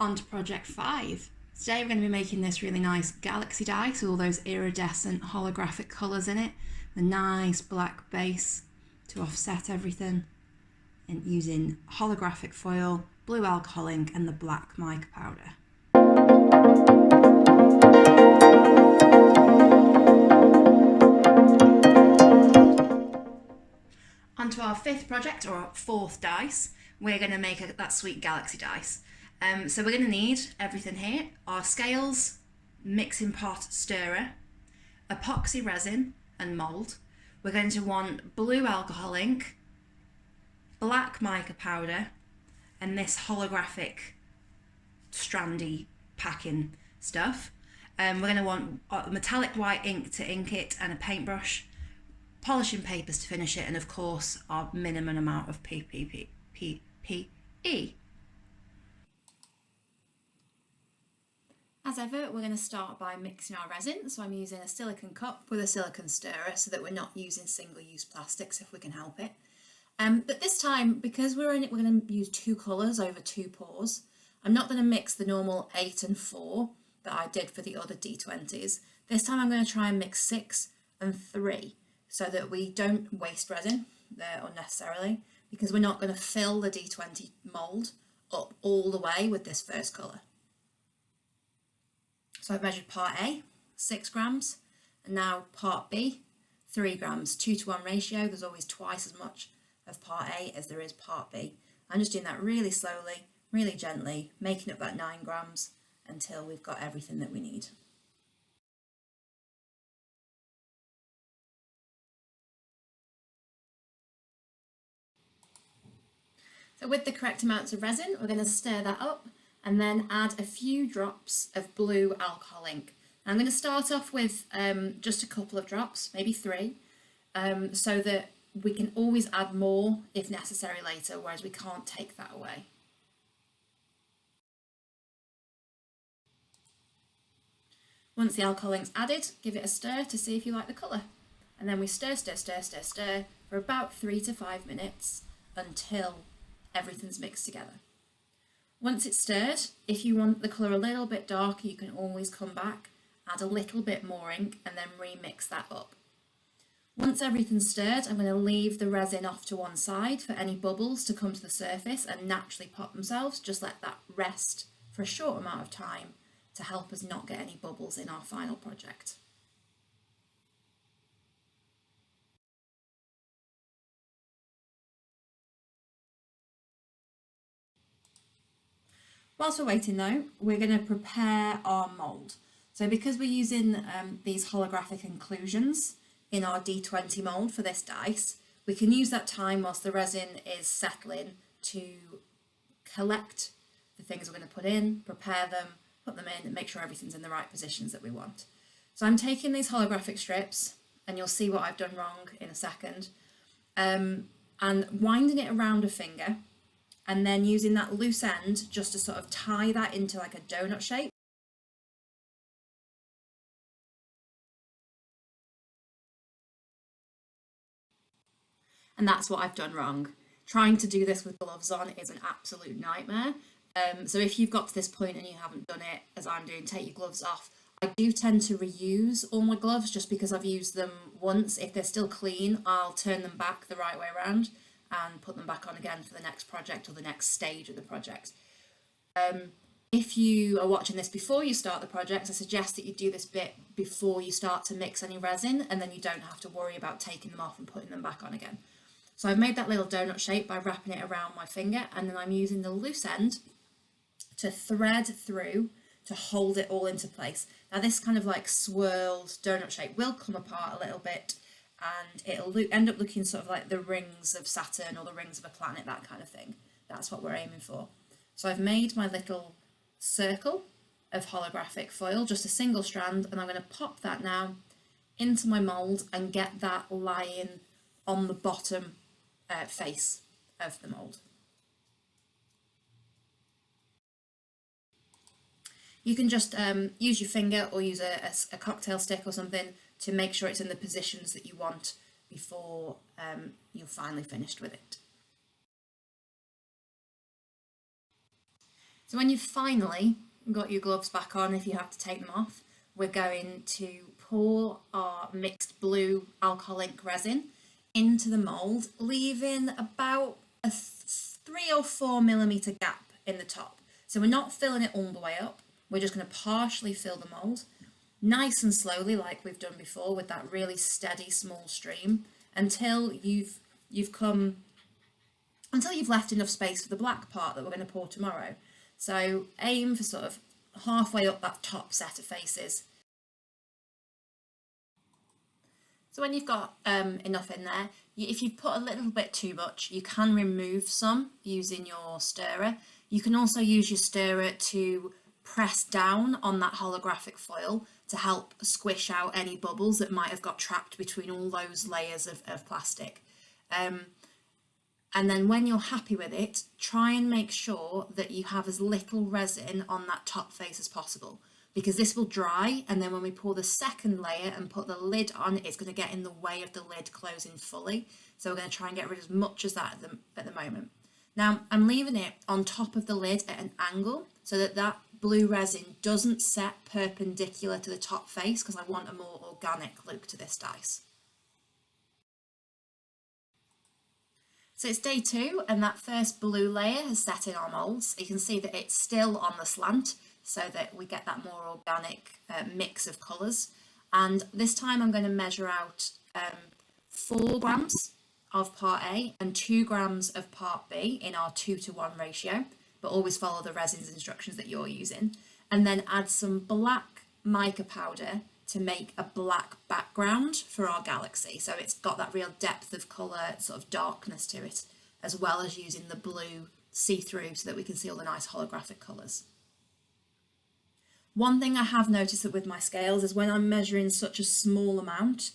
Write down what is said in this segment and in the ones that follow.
On to project 5. Today we're going to be making this really nice galaxy dice with all those iridescent holographic colours in it, the nice black base to offset everything, and using holographic foil, blue alcohol ink and the black mica powder. On to our 5th project, or 4th dice. We're going to make that sweet galaxy dice. So we're going to need everything here: our scales, mixing pot stirrer, epoxy resin and mould. We're going to want blue alcohol ink, black mica powder, and this holographic strandy packing stuff. We're going to want metallic white ink to ink it and a paintbrush, polishing papers to finish it, and of course our minimum amount of PPE. As ever, we're going to start by mixing our resin. So I'm using a silicone cup with a silicone stirrer so that we're not using single-use plastics if we can help it. But this time, because we're going to use 2 colours over 2 pours, I'm not going to mix the normal 8 and 4 that I did for the other D20s. This time I'm going to try and mix 6 and 3 so that we don't waste resin there unnecessarily, because we're not going to fill the D20 mould up all the way with this first colour. So I've measured part A, 6 grams, and now part B, 3 grams, 2-to-1 ratio. There's always twice as much of part A as there is part B. I'm just doing that really slowly, really gently, making up that 9 grams until we've got everything that we need. So with the correct amounts of resin, we're going to stir that up and then add a few drops of blue alcohol ink. I'm going to start off with just a couple of drops, maybe 3, so that we can always add more if necessary later, whereas we can't take that away. Once the alcohol ink's added, give it a stir to see if you like the colour. And then we stir for about 3 to 5 minutes until everything's mixed together. Once it's stirred, if you want the colour a little bit darker, you can always come back, add a little bit more ink and then remix that up. Once everything's stirred, I'm going to leave the resin off to one side for any bubbles to come to the surface and naturally pop themselves. Just let that rest for a short amount of time to help us not get any bubbles in our final project. Whilst we're waiting though, we're going to prepare our mould. So because we're using these holographic inclusions in our D20 mould for this dice, we can use that time whilst the resin is settling to collect the things we're going to put in, prepare them, put them in and make sure everything's in the right positions that we want. So I'm taking these holographic strips, and you'll see what I've done wrong in a second, and winding it around a finger, and then using that loose end just to sort of tie that into like a donut shape. And that's what I've done wrong. Trying to do this with gloves on is an absolute nightmare. So if you've got to this point and you haven't done it as I'm doing, take your gloves off. I do tend to reuse all my gloves just because I've used them once. If they're still clean, I'll turn them back the right way around and put them back on again for the next project or the next stage of the project. If you are watching this before you start the project, I suggest that you do this bit before you start to mix any resin, and then you don't have to worry about taking them off and putting them back on again. So I've made that little donut shape by wrapping it around my finger, and then I'm using the loose end to thread through to hold it all into place. Now this kind of like swirled donut shape will come apart a little bit, and it'll end up looking sort of like the rings of Saturn or the rings of a planet, that kind of thing. That's what we're aiming for. So I've made my little circle of holographic foil, just a single strand, and I'm going to pop that now into my mould and get that lying on the bottom face of the mould. You can just use your finger or use a cocktail stick or something to make sure it's in the positions that you want before you're finally finished with it. So when you've finally got your gloves back on, if you have to take them off, we're going to pour our mixed blue alcoholic resin into the mould, leaving about a 3 or 4 millimetre gap in the top. So we're not filling it all the way up, we're just going to partially fill the mould, nice and slowly like we've done before with that really steady small stream until you've left enough space for the black part that we're going to pour tomorrow. So aim for sort of halfway up that top set of faces. So when you've got enough in there, if you've put a little bit too much, you can remove some using your stirrer. You can also use your stirrer to press down on that holographic foil to help squish out any bubbles that might have got trapped between all those layers of plastic. And then when you're happy with it, try and make sure that you have as little resin on that top face as possible, because this will dry, and then when we pour the second layer and put the lid on, it's going to get in the way of the lid closing fully. So we're going to try and get rid of as much as that at the moment. Now I'm leaving it on top of the lid at an angle so that that blue resin doesn't set perpendicular to the top face, because I want a more organic look to this dice. So it's day 2 and that first blue layer has set in our moulds. You can see that it's still on the slant so that we get that more organic mix of colours. And this time I'm going to measure out 4 grams of part A and 2 grams of part B in our 2:1 ratio, but always follow the resin's instructions that you're using. And then add some black mica powder to make a black background for our galaxy. So it's got that real depth of colour, sort of darkness to it, as well as using the blue see-through so that we can see all the nice holographic colours. One thing I have noticed that with my scales is when I'm measuring such a small amount,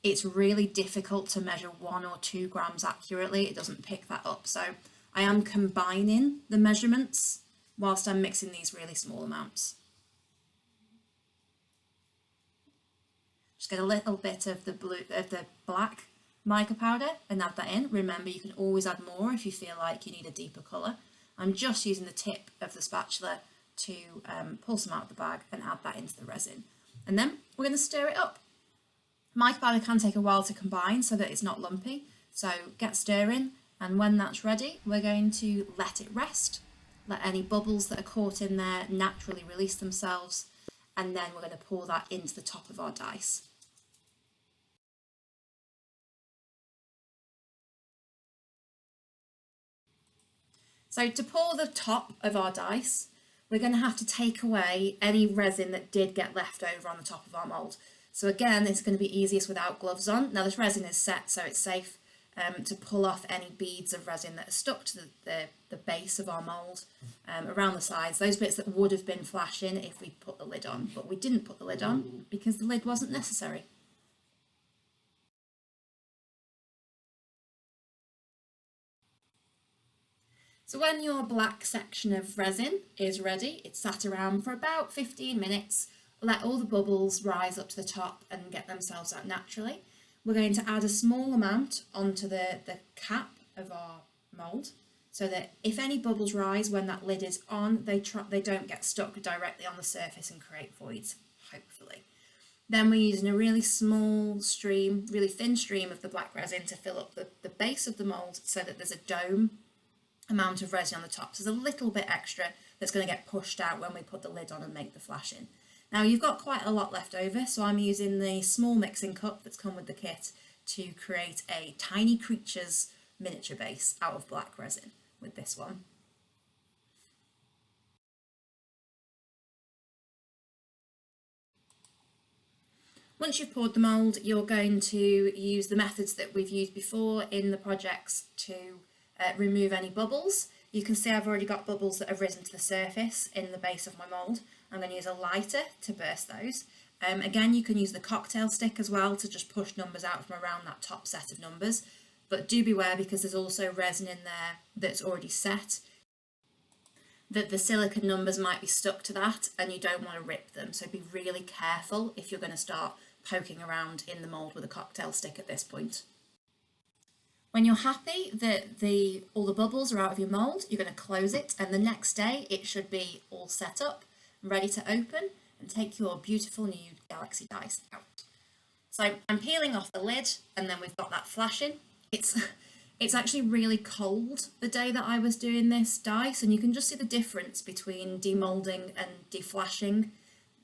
it's really difficult to measure 1 or 2 grams accurately. It doesn't pick that up. So I am combining the measurements whilst I'm mixing these really small amounts. Just get a little bit of the black mica powder and add that in. Remember, you can always add more if you feel like you need a deeper colour. I'm just using the tip of the spatula to pull some out of the bag and add that into the resin. And then we're going to stir it up. Mica powder can take a while to combine so that it's not lumpy. So get stirring, and when that's ready, we're going to let it rest. Let any bubbles that are caught in there naturally release themselves. And then we're going to pour that into the top of our dice. So to pour the top of our dice, we're going to have to take away any resin that did get left over on the top of our mould. So again, it's going to be easiest without gloves on. Now this resin is set, so it's safe to pull off any beads of resin that are stuck to the base of our mould, around the sides, those bits that would have been flashing if we put the lid on, but we didn't put the lid on because the lid wasn't necessary. So when your black section of resin is ready, it's sat around for about 15 minutes, let all the bubbles rise up to the top and get themselves out naturally. We're going to add a small amount onto the cap of our mould, so that if any bubbles rise when that lid is on, they don't get stuck directly on the surface and create voids, hopefully. Then we're using a really small stream, really thin stream of the black resin to fill up the base of the mould so that there's a dome amount of resin on the top. So there's a little bit extra that's going to get pushed out when we put the lid on and make the flashing. Now you've got quite a lot left over, so I'm using the small mixing cup that's come with the kit to create a tiny creatures miniature base out of black resin with this one. Once you've poured the mould, you're going to use the methods that we've used before in the projects to remove any bubbles. You can see I've already got bubbles that have risen to the surface in the base of my mould. I'm going to use a lighter to burst those. Again, you can use the cocktail stick as well to just push numbers out from around that top set of numbers. But do beware, because there's also resin in there that's already set, that the silicone numbers might be stuck to that and you don't want to rip them. So be really careful if you're going to start poking around in the mould with a cocktail stick at this point. When you're happy that all the bubbles are out of your mould, you're going to close it, and the next day it should be all set up, ready to open and take your beautiful new Galaxy dice out. So I'm peeling off the lid, and then we've got that flashing. It's actually really cold the day that I was doing this dice, and you can just see the difference between demolding and deflashing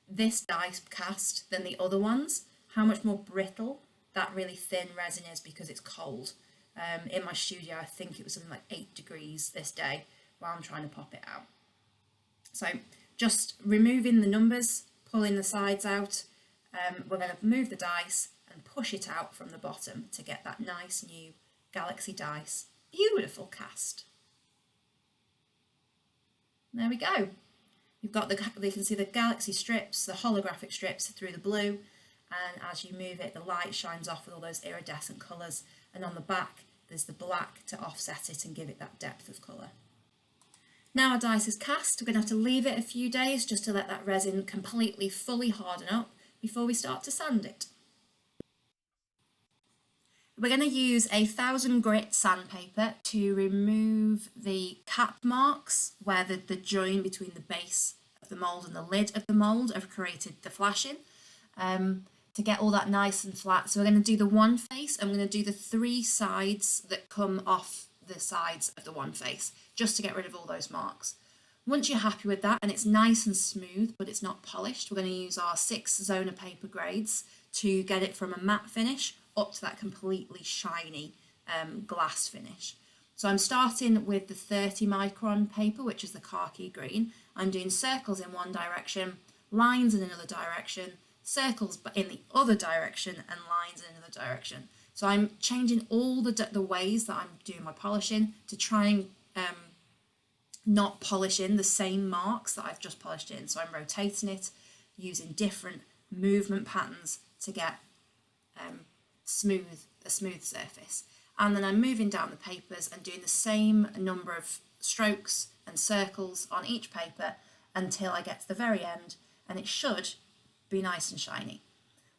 this dice cast than the other ones, how much more brittle that really thin resin is because it's cold. In my studio, I think it was something like 8 degrees this day while I'm trying to pop it out. So just removing the numbers, pulling the sides out, we're going to move the dice and push it out from the bottom to get that nice new Galaxy dice. Beautiful cast. There we go. You've got you can see the Galaxy strips, the holographic strips through the blue, and as you move it, the light shines off with all those iridescent colours, and on the back there's the black to offset it and give it that depth of colour. Now our dice is cast, we're going to have to leave it a few days just to let that resin completely fully harden up before we start to sand it. We're going to use a 1000 grit sandpaper to remove the cap marks where the join between the base of the mould and the lid of the mould have created the flashing, to get all that nice and flat. So we're going to do the one face, and we're going to do the 3 sides that come off the sides of the one face, just to get rid of all those marks. Once you're happy with that and it's nice and smooth but it's not polished, we're going to use our 6 Zona paper grades to get it from a matte finish up to that completely shiny glass finish. So I'm starting with the 30 micron paper, which is the khaki green. I'm doing circles in one direction, lines in another direction, circles but in the other direction, and lines in another direction. So I'm changing all the ways that I'm doing my polishing to try and not polish in the same marks that I've just polished in. So I'm rotating it, using different movement patterns to get a smooth surface. And then I'm moving down the papers and doing the same number of strokes and circles on each paper until I get to the very end, and it should be nice and shiny.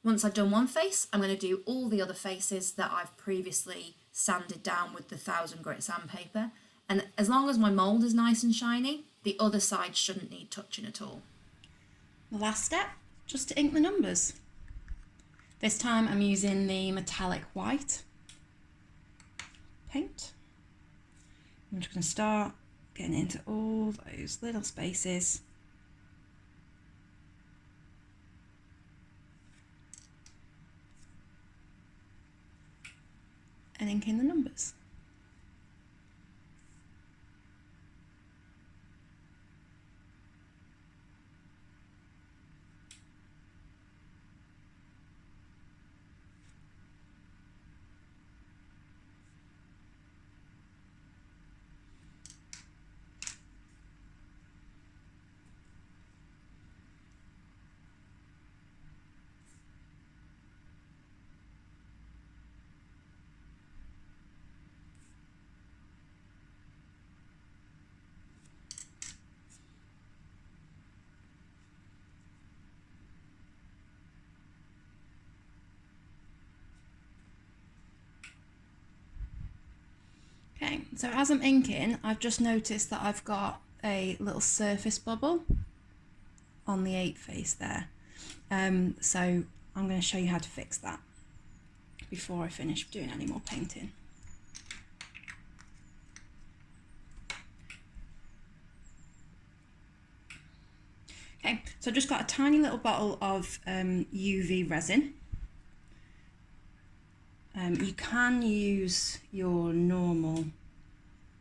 Once I've done one face, I'm going to do all the other faces that I've previously sanded down with the 1000 grit sandpaper, and as long as my mould is nice and shiny, the other side shouldn't need touching at all. The last step, just to ink the numbers. This time I'm using the metallic white paint. I'm just going to start getting into all those little spaces. And inking the numbers. Okay, so as I'm inking, I've just noticed that I've got a little surface bubble on the 8 face there. So I'm going to show you how to fix that before I finish doing any more painting. Okay, so I've just got a tiny little bottle of UV resin. You can use your normal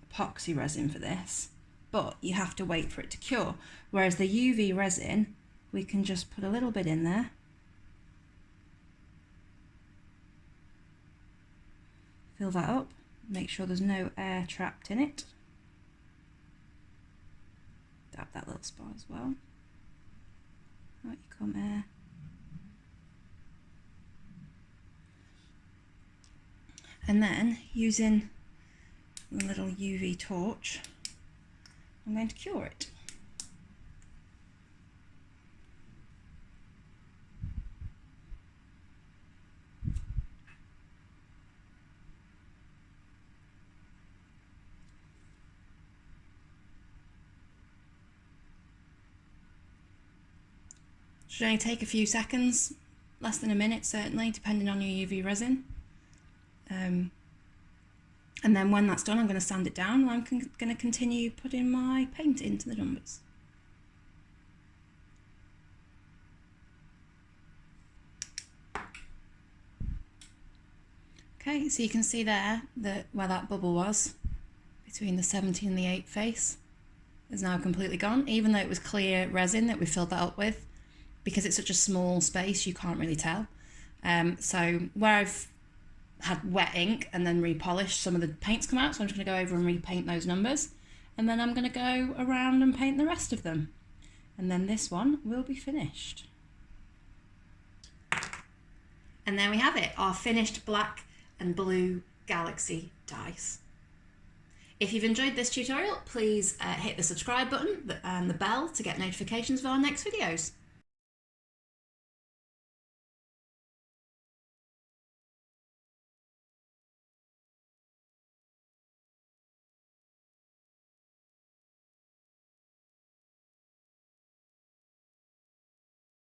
epoxy resin for this, but you have to wait for it to cure. Whereas the UV resin, we can just put a little bit in there. Fill that up, make sure there's no air trapped in it. Dab that little spot as well. Out you come, air. And then, using a little UV torch, I'm going to cure it. Should only take a few seconds, less than a minute certainly, depending on your UV resin. And then when that's done, I'm going to sand it down and I'm going to continue putting my paint into the numbers. Okay, so you can see there that where that bubble was between the 17 and the 8 face is now completely gone, even though it was clear resin that we filled that up with. Because it's such a small space, you can't really tell. So where I've had wet ink and then repolished, some of the paint's come out, so I'm just going to go over and repaint those numbers. And then I'm going to go around and paint the rest of them. And then this one will be finished. And there we have it, our finished black and blue galaxy dice. If you've enjoyed this tutorial, please hit the subscribe button and the bell to get notifications of our next videos.